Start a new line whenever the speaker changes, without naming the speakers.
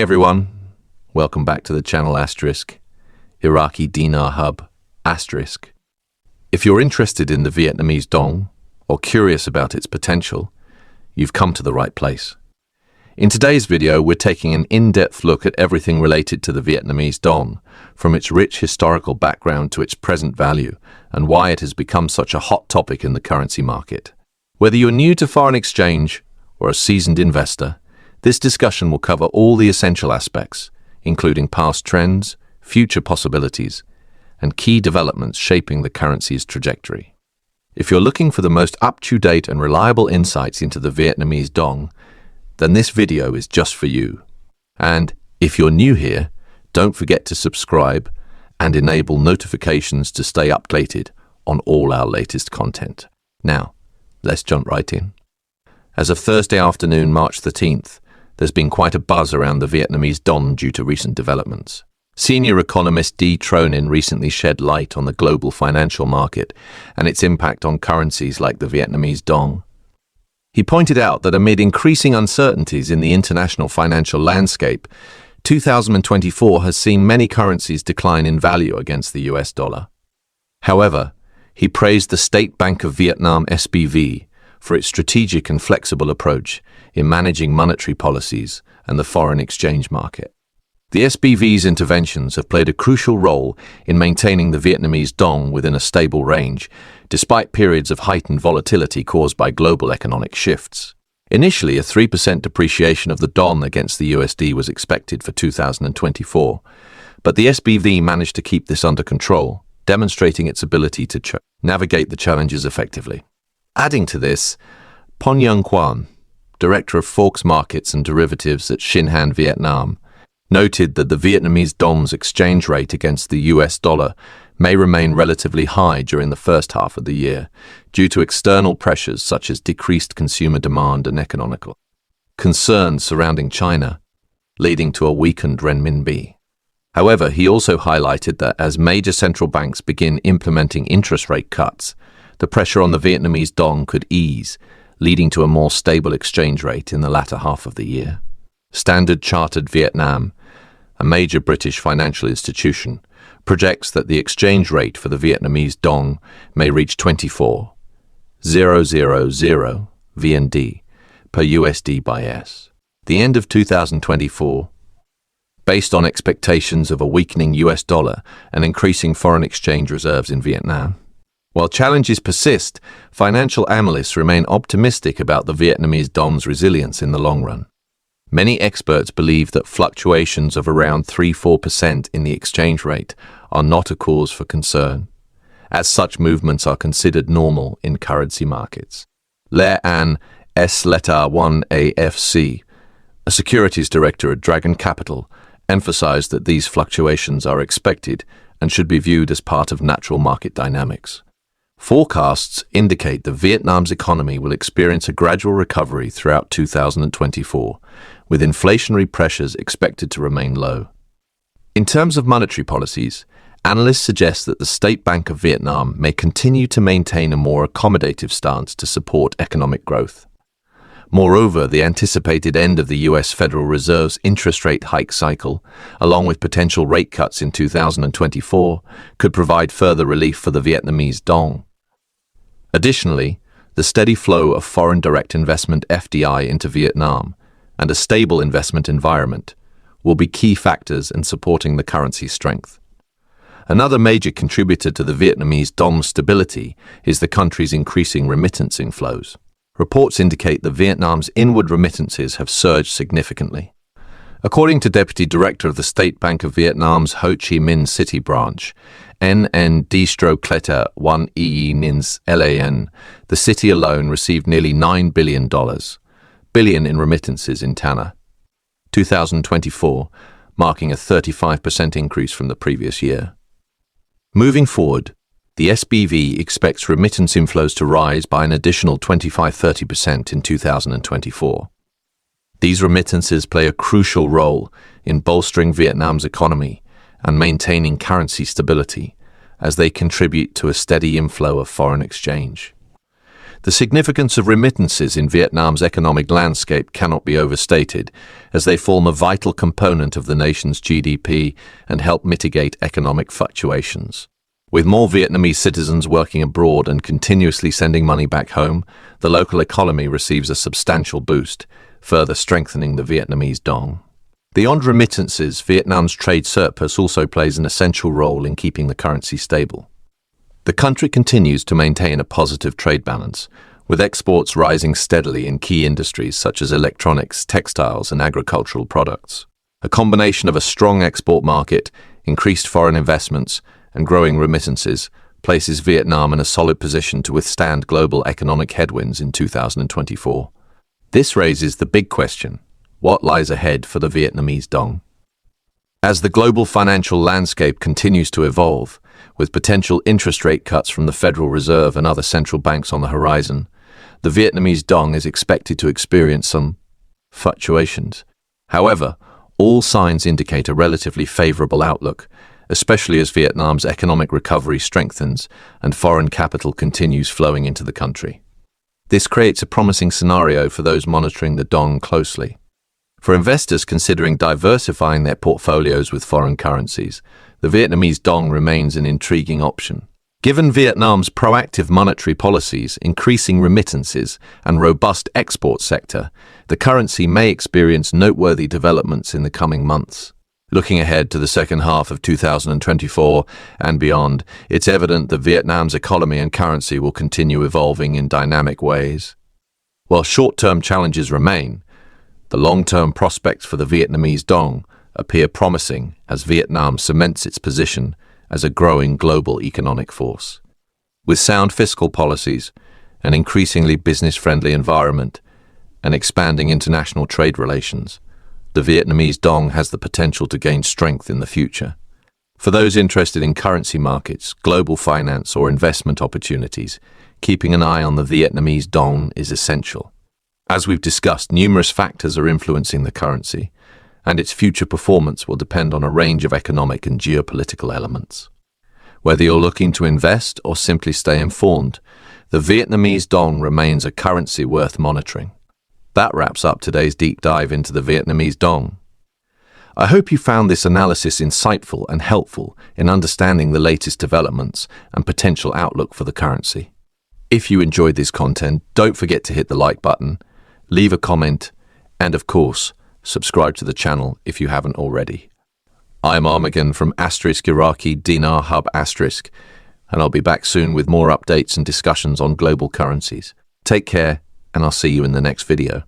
everyone, welcome back to the channel Asterisk, Iraqi Dinar Hub Asterisk. If you're interested in the Vietnamese dong or curious about its potential, you've come to the right place. In today's video, we're taking an in-depth look at everything related to the Vietnamese dong, from its rich historical background to its present value, and why it has become such a hot topic in the currency market. Whether you're new to foreign exchange or a seasoned investor, this discussion will cover all the essential aspects, including past trends, future possibilities, and key developments shaping the currency's trajectory. If you're looking for the most up-to-date and reliable insights into the Vietnamese dong, then this video is just for you. And if you're new here, don't forget to subscribe and enable notifications to stay updated on all our latest content. Now, let's jump right in. As of Thursday afternoon, March 13th, there's been quite a buzz around the Vietnamese dong due to recent developments. Senior economist D. Tronin recently shed light on the global financial market and its impact on currencies like the Vietnamese dong. He pointed out that amid increasing uncertainties in the international financial landscape, 2024 has seen many currencies decline in value against the US dollar. However, he praised the State Bank of Vietnam (SBV) for its strategic and flexible approach in managing monetary policies and the foreign exchange market. The SBV's interventions have played a crucial role in maintaining the Vietnamese dong within a stable range, despite periods of heightened volatility caused by global economic shifts. Initially, a 3% depreciation of the dong against the USD was expected for 2024, but the SBV managed to keep this under control, demonstrating its ability to navigate the challenges effectively. Adding to this, Pon Young Quan, director of Forex Markets and Derivatives at Sinh Han Vietnam, noted that the Vietnamese dong's exchange rate against the US dollar may remain relatively high during the first half of the year due to external pressures such as decreased consumer demand and economic concerns surrounding China, leading to a weakened renminbi. However, he also highlighted that as major central banks begin implementing interest rate cuts, the pressure on the Vietnamese dong could ease, leading to a more stable exchange rate in the latter half of the year. Standard Chartered Vietnam, a major British financial institution, projects that the exchange rate for the Vietnamese dong may reach 24,000 VND per USD by the end of 2024, based on expectations of a weakening US dollar and increasing foreign exchange reserves in Vietnam. While challenges persist, financial analysts remain optimistic about the Vietnamese dong's resilience in the long run. Many experts believe that fluctuations of around 3–4% in the exchange rate are not a cause for concern, as such movements are considered normal in currency markets. Le An S. Letar 1 AFC, a securities director at Dragon Capital, emphasized that these fluctuations are expected and should be viewed as part of natural market dynamics. Forecasts indicate that Vietnam's economy will experience a gradual recovery throughout 2024, with inflationary pressures expected to remain low. In terms of monetary policies, analysts suggest that the State Bank of Vietnam may continue to maintain a more accommodative stance to support economic growth. Moreover, the anticipated end of the U.S. Federal Reserve's interest rate hike cycle, along with potential rate cuts in 2024, could provide further relief for the Vietnamese dong. Additionally, the steady flow of foreign direct investment (FDI) into Vietnam and a stable investment environment will be key factors in supporting the currency's strength. Another major contributor to the Vietnamese dong's stability is the country's increasing remittance inflows. Reports indicate that Vietnam's inward remittances have surged significantly. According to Deputy Director of the State Bank of Vietnam's Ho Chi Minh City branch, NN Distro-Cleta 1 EE Nins LAN, the city alone received nearly $9 billion in remittances in TANA 2024, marking a 35% increase from the previous year. Moving forward, the SBV expects remittance inflows to rise by an additional 25–30% in 2024. These remittances play a crucial role in bolstering Vietnam's economy and maintaining currency stability, as they contribute to a steady inflow of foreign exchange. The significance of remittances in Vietnam's economic landscape cannot be overstated, as they form a vital component of the nation's GDP and help mitigate economic fluctuations. With more Vietnamese citizens working abroad and continuously sending money back home, the local economy receives a substantial boost, further strengthening the Vietnamese dong. Beyond remittances, Vietnam's trade surplus also plays an essential role in keeping the currency stable. The country continues to maintain a positive trade balance, with exports rising steadily in key industries such as electronics, textiles, and agricultural products. A combination of a strong export market, increased foreign investments, and growing remittances places Vietnam in a solid position to withstand global economic headwinds in 2024. This raises the big question: what lies ahead for the Vietnamese dong? As the global financial landscape continues to evolve, with potential interest rate cuts from the Federal Reserve and other central banks on the horizon, the Vietnamese dong is expected to experience some fluctuations. However, all signs indicate a relatively favorable outlook, especially as Vietnam's economic recovery strengthens and foreign capital continues flowing into the country. This creates a promising scenario for those monitoring the dong closely. For investors considering diversifying their portfolios with foreign currencies, the Vietnamese dong remains an intriguing option. Given Vietnam's proactive monetary policies, increasing remittances, and robust export sector, the currency may experience noteworthy developments in the coming months. Looking ahead to the second half of 2024 and beyond, it's evident that Vietnam's economy and currency will continue evolving in dynamic ways. While short-term challenges remain, the long-term prospects for the Vietnamese dong appear promising as Vietnam cements its position as a growing global economic force. With sound fiscal policies, an increasingly business-friendly environment, and expanding international trade relations, the Vietnamese dong has the potential to gain strength in the future. For those interested in currency markets, global finance, or investment opportunities, keeping an eye on the Vietnamese dong is essential. As we've discussed, numerous factors are influencing the currency, and its future performance will depend on a range of economic and geopolitical elements. Whether you're looking to invest or simply stay informed, the Vietnamese dong remains a currency worth monitoring. That wraps up today's deep dive into the Vietnamese dong. I hope you found this analysis insightful and helpful in understanding the latest developments and potential outlook for the currency. If you enjoyed this content, don't forget to hit the like button, leave a comment, and of course, subscribe to the channel if you haven't already. I'm MarkZ from Iraqi Dinar Hub *, and I'll be back soon with more updates and discussions on global currencies. Take care, and I'll see you in the next video.